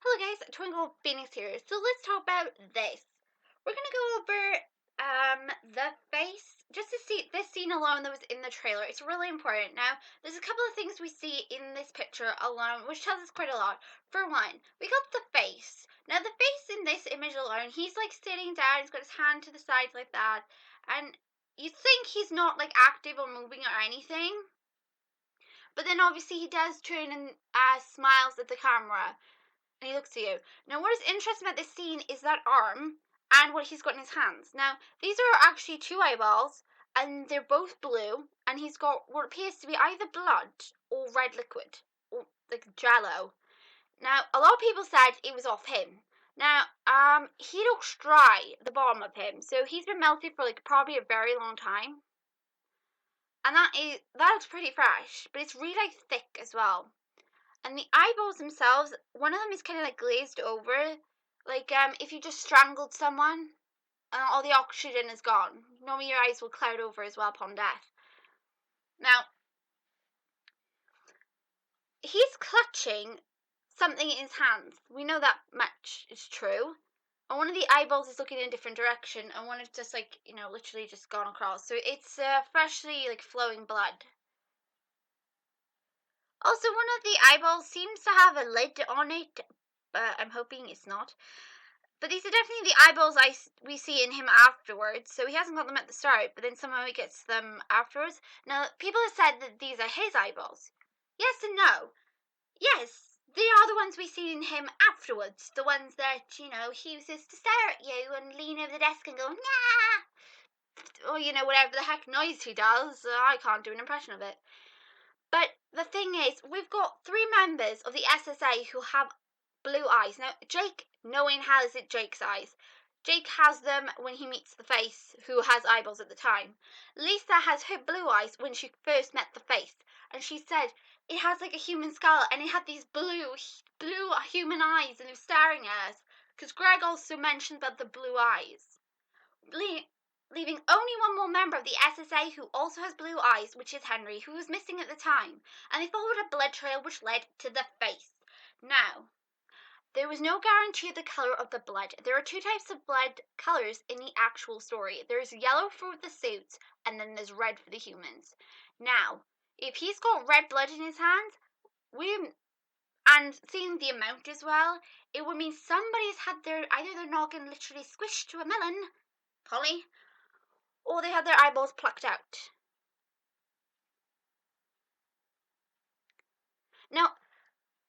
Hello guys, TwinklePhoenix here. So let's talk about this. We're gonna go over the face, just to see this scene alone that was in the trailer. It's really important. Now, there's a couple of things we see in this picture alone, which tells us quite a lot. For one, we got the face. Now, the face in this image alone, he's like sitting down, he's got his hand to the side like that, and you think he's not like active or moving or anything. But then obviously he does turn and smiles at the camera. And he looks at you. Now, what is interesting about this scene is that arm and what he's got in his hands. Now, these are actually two eyeballs, and they're both blue, and he's got what appears to be either blood or red liquid, or like jello. Now, a lot of people said it was off him. Now, he looks dry, the bottom of him, so he's been melted for like probably a very long time. And that looks pretty fresh, but it's really like thick as well. And the eyeballs themselves, one of them is kind of like glazed over. Like if you just strangled someone and all the oxygen is gone, normally your eyes will cloud over as well upon death. Now, he's clutching something in his hands. We know that much is true. And one of the eyeballs is looking in a different direction, and one is just like, literally just gone across. So it's freshly like flowing blood. Also, one of the eyeballs seems to have a lid on it, but I'm hoping it's not. But these are definitely the eyeballs we see in him afterwards. So he hasn't got them at the start, but then somehow he gets them afterwards. Now, people have said that these are his eyeballs. Yes and no. Yes, they are the ones we see in him afterwards. The ones that, he uses to stare at you and lean over the desk and go, nah! Or, whatever the heck noise he does. I can't do an impression of it. But the thing is, we've got three members of the SSA who have blue eyes. Now, Jake, no one has Jake's eyes. Jake has them when he meets the face who has eyeballs at the time. Lisa has her blue eyes when she first met the face. And she said it has like a human skull and it had these blue human eyes and it was staring at us. Because Greg also mentioned about the blue eyes. Leaving only one more member of the SSA who also has blue eyes, which is Henry, who was missing at the time. And they followed a blood trail which led to the face. Now, there was no guarantee of the color of the blood. There are two types of blood colors in the actual story. There's yellow for the suits, and then there's red for the humans. Now, if he's got red blood in his hands, and seeing the amount as well, it would mean somebody's had either their noggin literally squished to a melon, Polly, or they had their eyeballs plucked out. Now,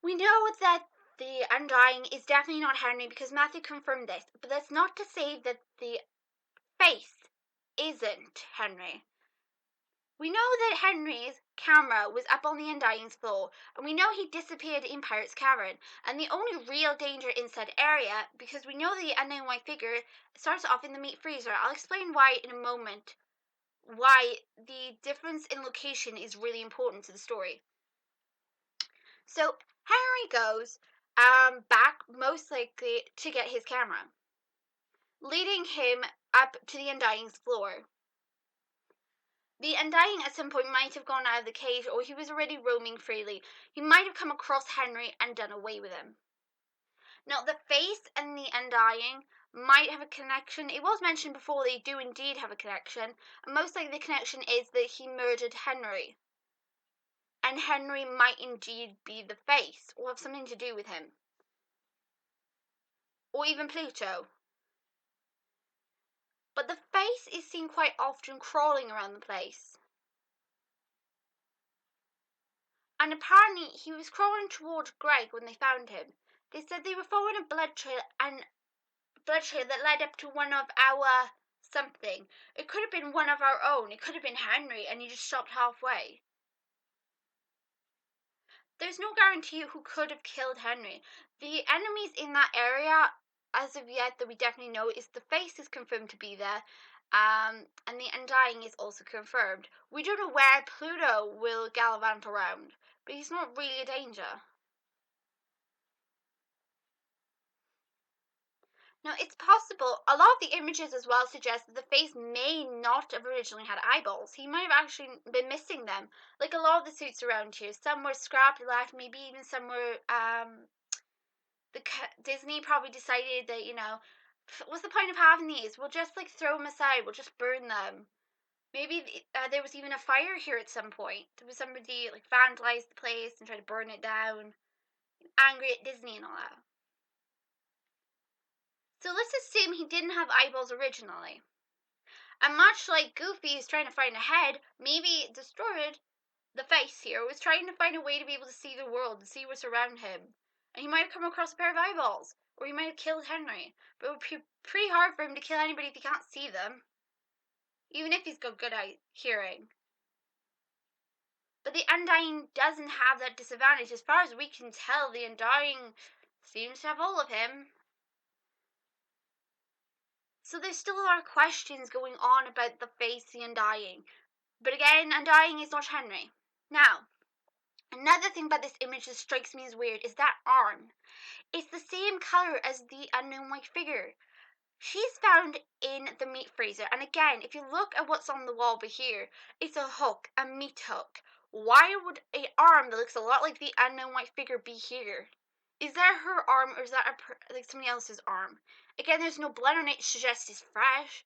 we know that the undying is definitely not Henry because Matthew confirmed this, but that's not to say that the face isn't Henry. We know that Henry's camera was up on the Undying's floor, and we know he disappeared in Pirate's Cavern, and the only real danger in said area, because we know the unknown white figure starts off in the meat freezer. I'll explain why in a moment, why the difference in location is really important to the story. So Henry goes back most likely to get his camera, leading him up to the Undying's floor. The Undying at some point might have gone out of the cage, or he was already roaming freely. He might have come across Henry and done away with him. Now, the face and the Undying might have a connection. It was mentioned before they do indeed have a connection, and most likely the connection is that he murdered Henry. And Henry might indeed be the face, or have something to do with him. Or even Pluto. But the face is seen quite often crawling around the place. And apparently he was crawling towards Greg when they found him. They said they were following a blood trail that led up to one of our something. It could have been one of our own. It could have been Henry, and he just stopped halfway. There's no guarantee who could have killed Henry. The enemies in that area, as of yet, that we definitely know, is the face is confirmed to be there. And the Undying is also confirmed. We don't know where Pluto will gallivant around, but he's not really a danger. Now, it's possible, a lot of the images as well suggest that the face may not have originally had eyeballs. He might have actually been missing them. Like a lot of the suits around here, some were scrapped left, maybe even some were, Disney probably decided that, what's the point of having these? We'll just like throw them aside. We'll just burn them. Maybe there was even a fire here at some point. There was somebody like vandalized the place and tried to burn it down. Angry at Disney and all that. So let's assume he didn't have eyeballs originally. And much like Goofy is trying to find a head, maybe Distorted, the face here, was trying to find a way to be able to see the world and see what's around him. And he might have come across a pair of eyeballs. Or he might have killed Henry. But it would be pretty hard for him to kill anybody if he can't see them. Even if he's got good hearing. But the Undying doesn't have that disadvantage. As far as we can tell, the Undying seems to have all of him. So there's still a lot of questions going on about the face, the Undying. But again, Undying is not Henry. Now, another thing about this image that strikes me as weird is that arm. It's the same colour as the unknown white figure. She's found in the meat freezer. And again, if you look at what's on the wall over here, it's a hook, a meat hook. Why would an arm that looks a lot like the unknown white figure be here? Is that her arm or is that like somebody else's arm? Again, there's no blood on it, it suggests it's fresh.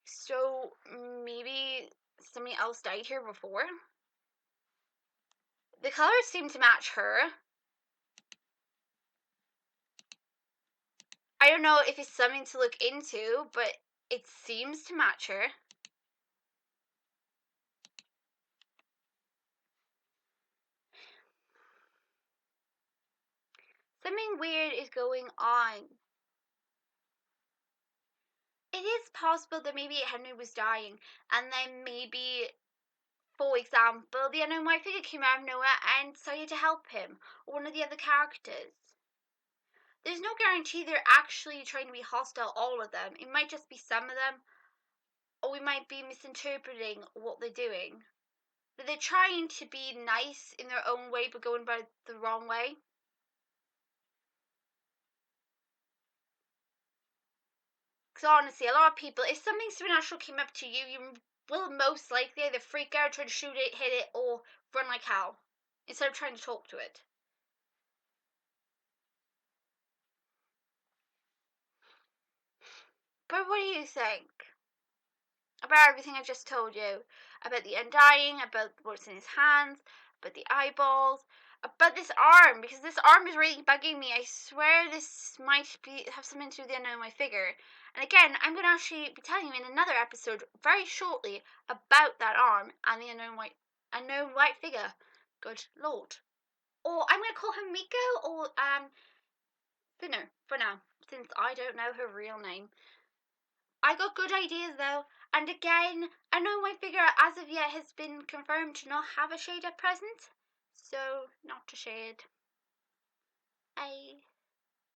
So maybe somebody else died here before? The colors seem to match her. I don't know if it's something to look into, but it seems to match her. Something weird is going on. It is possible that maybe Henry was dying, and then maybe, for example, the unknown white figure came out of nowhere and decided to help him, or one of the other characters. There's no guarantee they're actually trying to be hostile, all of them. It might just be some of them, or we might be misinterpreting what they're doing. That they're trying to be nice in their own way, but going about the wrong way. Because honestly, a lot of people, if something supernatural came up to you, you will most likely either freak out, try to shoot it, hit it, or run like hell instead of trying to talk to it. But what do you think about everything I just told you? About the Undying, about what's in his hands, about the eyeballs, about this arm, because this arm is really bugging me. I swear this might have something to do with the unknown white figure. And again, I'm going to actually be telling you in another episode very shortly about that arm and the unknown white figure. Good Lord. Or I'm going to call him Miko or Thinner for now, since I don't know her real name. I got good ideas though, and again, unknown white figure as of yet has been confirmed to not have a shade at present, so not a shade. Bye.